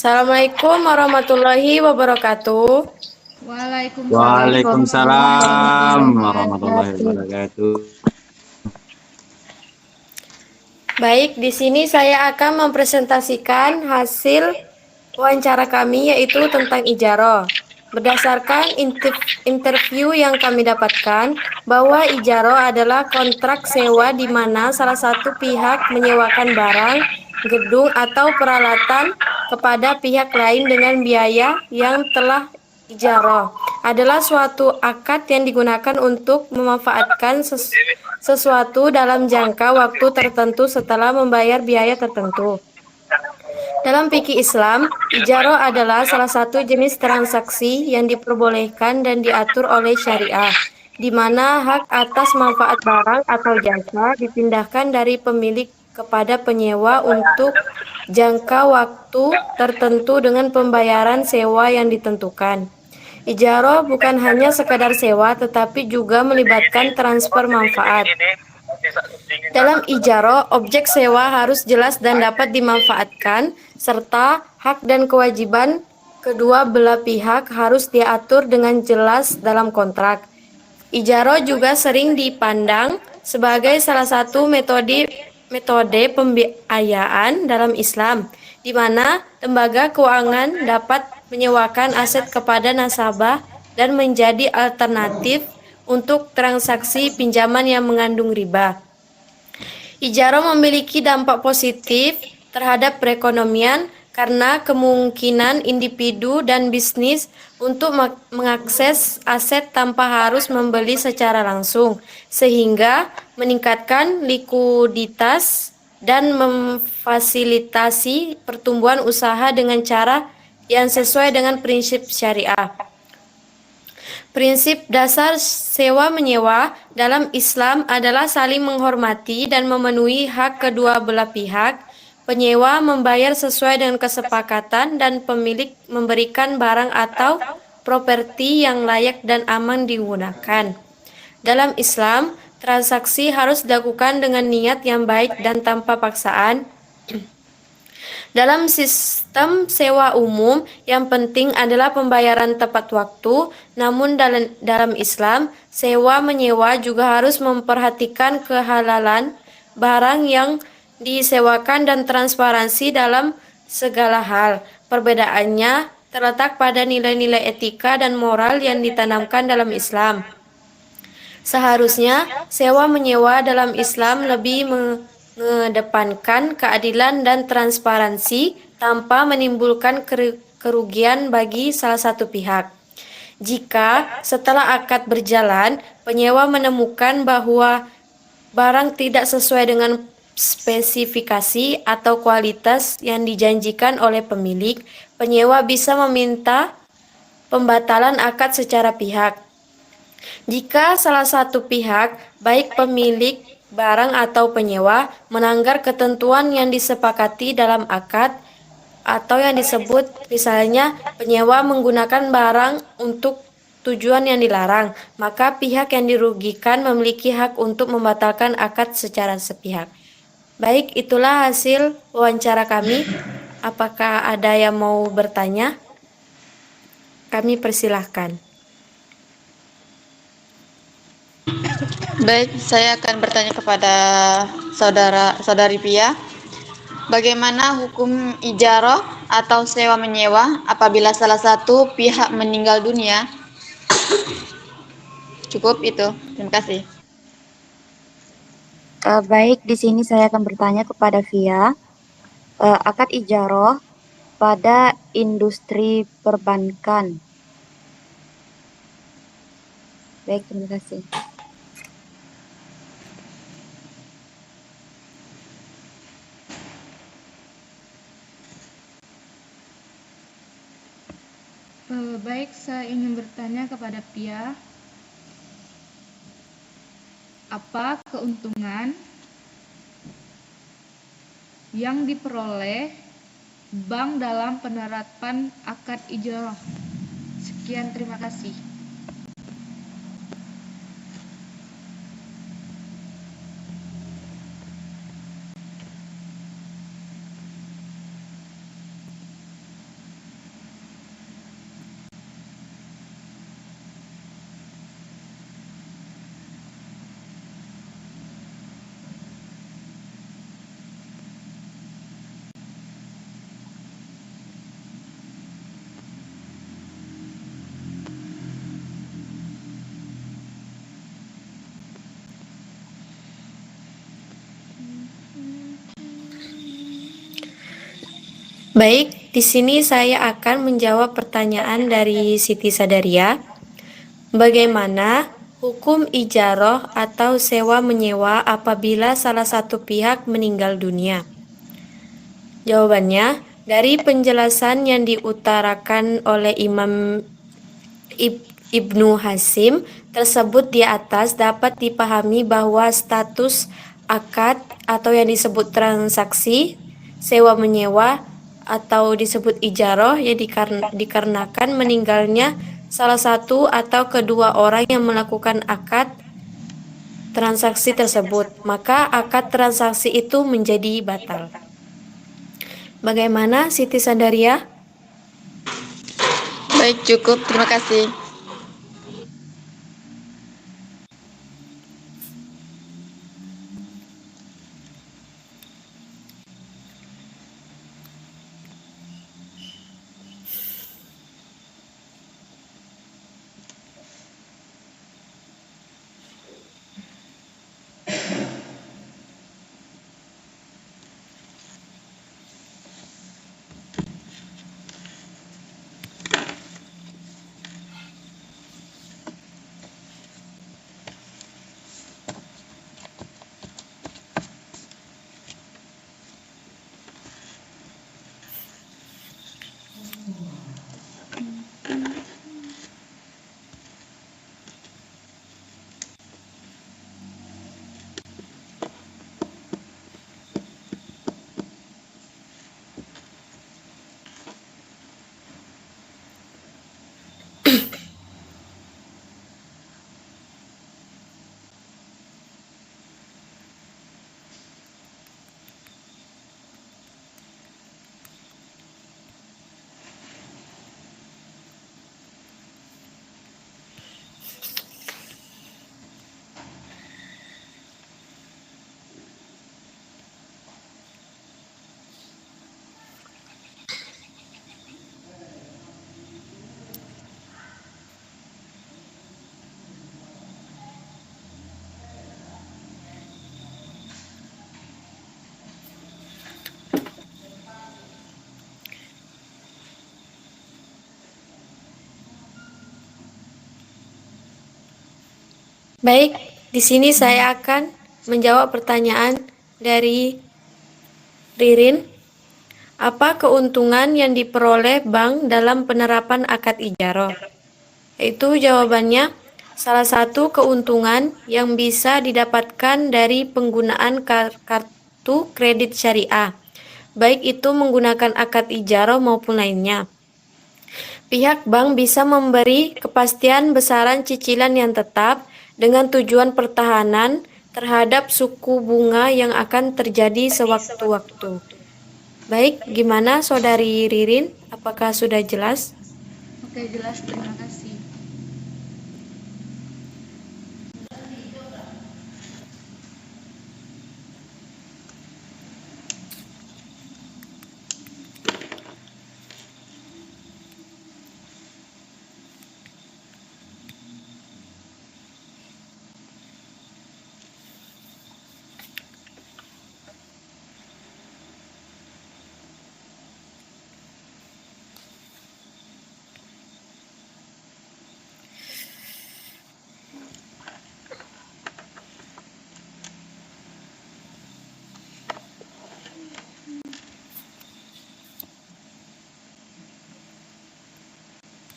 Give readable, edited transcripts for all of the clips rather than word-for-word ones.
Assalamualaikum warahmatullahi wabarakatuh. Waalaikumsalam warahmatullahi Waalaikumsalam warahmatullahi wabarakatuh. wabarakatuh. Baik, di sini saya akan mempresentasikan hasil wawancara kami yaitu tentang ijaroh. Berdasarkan interview yang kami dapatkan, bahwa ijaroh adalah kontrak sewa di mana salah satu pihak menyewakan barang, gedung, atau peralatan kepada pihak lain dengan biaya yang telah ijaroh. Adalah suatu akad yang digunakan untuk memanfaatkan sesuatu dalam jangka waktu tertentu setelah membayar biaya tertentu. Dalam fikih Islam, ijarah adalah salah satu jenis transaksi yang diperbolehkan dan diatur oleh syariah, di mana hak atas manfaat barang atau jasa dipindahkan dari pemilik kepada penyewa untuk jangka waktu tertentu dengan pembayaran sewa yang ditentukan. Ijarah bukan hanya sekadar sewa, tetapi juga melibatkan transfer manfaat. Dalam ijarah, objek sewa harus jelas dan dapat dimanfaatkan, serta hak dan kewajiban kedua belah pihak harus diatur dengan jelas dalam kontrak. Ijarah juga sering dipandang sebagai salah satu metode pembiayaan dalam Islam, di mana lembaga keuangan dapat menyewakan aset kepada nasabah dan menjadi alternatif untuk transaksi pinjaman yang mengandung riba. Ijarah memiliki dampak positif terhadap perekonomian karena kemungkinan individu dan bisnis untuk mengakses aset tanpa harus membeli secara langsung, sehingga meningkatkan likuiditas dan memfasilitasi pertumbuhan usaha dengan cara yang sesuai dengan prinsip syariah. Prinsip dasar sewa-menyewa dalam Islam adalah saling menghormati dan memenuhi hak kedua belah pihak. Penyewa membayar sesuai dengan kesepakatan dan pemilik memberikan barang atau properti yang layak dan aman digunakan. Dalam Islam, transaksi harus dilakukan dengan niat yang baik dan tanpa paksaan. Dalam sistem sewa umum, yang penting adalah pembayaran tepat waktu. Namun dalam Islam, sewa-menyewa juga harus memperhatikan kehalalan barang yang disewakan dan transparansi dalam segala hal. Perbedaannya terletak pada nilai-nilai etika dan moral yang ditanamkan dalam Islam. Seharusnya sewa-menyewa dalam Islam lebih mengedepankan keadilan dan transparansi tanpa menimbulkan kerugian bagi salah satu pihak. Jika setelah akad berjalan, penyewa menemukan bahwa barang tidak sesuai dengan spesifikasi atau kualitas yang dijanjikan oleh pemilik, penyewa bisa meminta pembatalan akad secara pihak. Jika salah satu pihak, baik pemilik barang atau penyewa, melanggar ketentuan yang disepakati dalam akad atau yang disebut misalnya penyewa menggunakan barang untuk tujuan yang dilarang, maka pihak yang dirugikan memiliki hak untuk membatalkan akad secara sepihak. Baik, itulah hasil wawancara kami. Apakah ada yang mau bertanya? Kami persilahkan. Baik, saya akan bertanya kepada saudari Pia. Bagaimana hukum ijarah atau sewa-menyewa apabila salah satu pihak meninggal dunia? Cukup itu. Terima kasih. Baik, di sini saya akan bertanya kepada Via. Akad ijarah pada industri perbankan. Baik, terima kasih. Baik, saya ingin bertanya kepada Pia, apa keuntungan yang diperoleh bank dalam penerapan akad ijarah? Sekian, terima kasih. Baik, di sini saya akan menjawab pertanyaan dari Siti Sadaria. Bagaimana hukum ijaroh atau sewa menyewa apabila salah satu pihak meninggal dunia? Jawabannya, dari penjelasan yang diutarakan oleh Imam Ibnu Hasim tersebut di atas dapat dipahami bahwa status akad atau yang disebut transaksi sewa menyewa atau disebut ijaroh yang dikarenakan meninggalnya salah satu atau kedua orang yang melakukan akad transaksi tersebut, maka akad transaksi itu menjadi batal. Bagaimana Siti Sandaria? Baik, cukup. Terima kasih. Baik, di sini saya akan menjawab pertanyaan dari Ririn. Apa keuntungan yang diperoleh bank dalam penerapan akad ijaroh? Itu jawabannya, salah satu keuntungan yang bisa didapatkan dari penggunaan kartu kredit syariah, baik itu menggunakan akad ijaroh maupun lainnya. Pihak bank bisa memberi kepastian besaran cicilan yang tetap dengan tujuan pertahanan terhadap suku bunga yang akan terjadi sewaktu-waktu. Baik, gimana Saudari Ririn? Apakah sudah jelas? Oke, jelas. Terima kasih.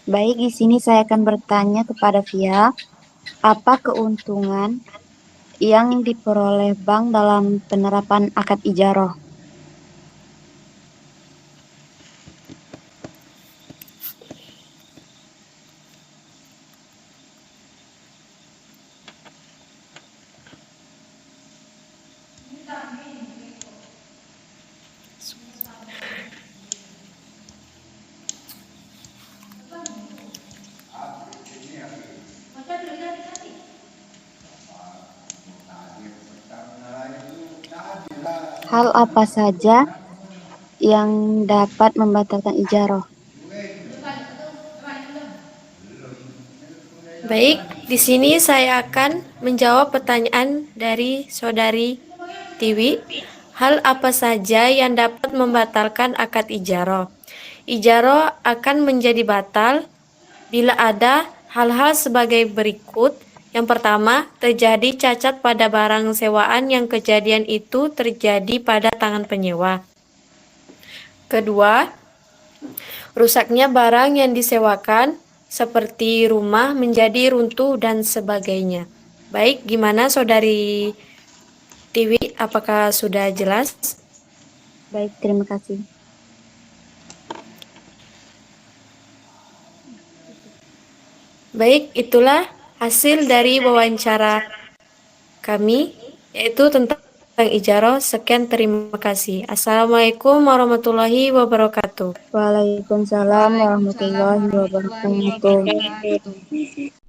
Baik, di sini saya akan bertanya kepada Via, apa keuntungan yang diperoleh bank dalam penerapan akad ijaroh? Hal apa saja yang dapat membatalkan ijaroh? Baik, di sini saya akan menjawab pertanyaan dari Saudari Tiwi. Hal apa saja yang dapat membatalkan akad ijarah? Ijarah akan menjadi batal bila ada hal-hal sebagai berikut. Yang pertama, terjadi cacat pada barang sewaan yang kejadian itu terjadi pada tangan penyewa. Kedua, rusaknya barang yang disewakan seperti rumah menjadi runtuh dan sebagainya. Baik, gimana Saudari Tiwi, apakah sudah jelas? Baik, terima kasih. Baik, itulah hasil dari wawancara kami, yaitu tentang ijarah. Sekian, terima kasih. Assalamualaikum warahmatullahi wabarakatuh. Waalaikumsalam warahmatullahi wabarakatuh. wabarakatuh.